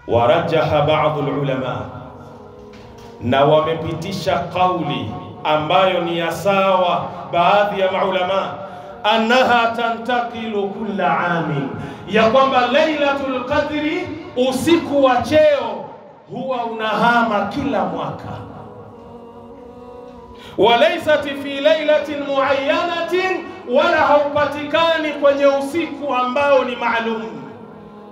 Warajaha baadhi ulama, na wamepitisha kauli ambayo ni ya sawa baadhi ya maulama, annaha tantakilu kulla amin, ya kwamba Lailatul Qadri, usiku wa cheo, huwa unahama kila mwaka. Walaysat fi lailatin muayyanatin, wala haupatikani kwenye usiku ambao ni maalum,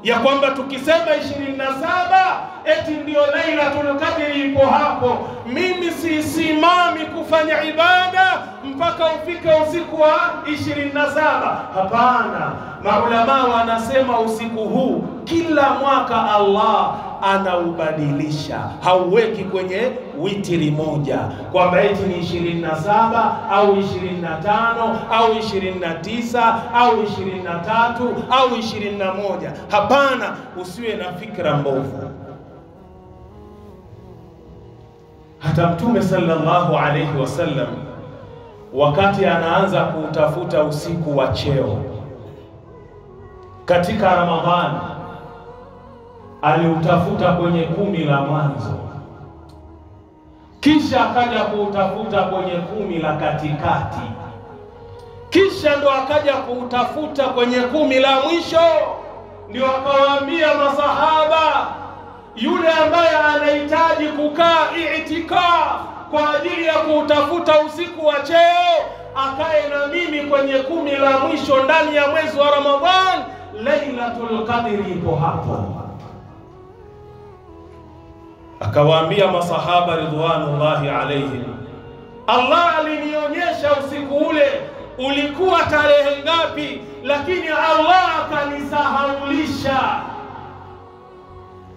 ya kwamba tukisema 27 eti ndio Lailatul Qadri ipo hapo. Mimi sisimami kufanya ibada mpaka ufike usiku wa 27. Hapana, maulama wanasema usiku huu kila mwaka Allah anaubadilisha, hauweki kwenye witiri moja kwamba eti ni 27 au 25 au 29 au 23 au 21. Hapana, usiwe na fikra mbovu. Hata Mtume sallallahu alayhi wasallam wakati anaanza kutafuta usiku wa cheo katika Ramadhani, aliutafuta kwenye 10 la mwanzo, kisha akaja kuutafuta kwenye 10 la katikati, kisha ndo akaja kuutafuta kwenye 10 la mwisho. Ndio akawaambia masahaba, yule ambaye anahitaji kukaa i'tikaf kwa ajili ya kuutafuta usiku wa cheo, akae na mimi kwenye 10 la mwisho ndani ya mwezi wa Ramadhan. Lailatul Qadri ipo hapo. Akawaambia masahaba ridwanullahi alayhim, Allah alinionyesha usiku ule ulikuwa tarehe ngapi, lakini Allah akanisahaulisha.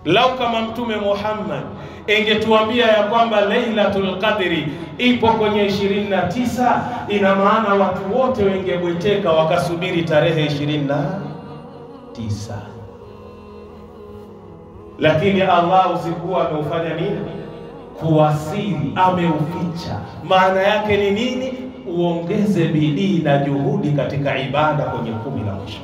Lau kama Mtume Muhammad ingetuambia ya kwamba Lailatul Qadri ipo kwenye 29, ina maana watu wote wengebweteka wakasubiri tarehe 29. Lakini Allah usiku ameufanya nini? Kuwasili, ameuficha. Maana yake ni nini? Uongeze bidii na juhudi katika ibada kwenye 10 la mwisho.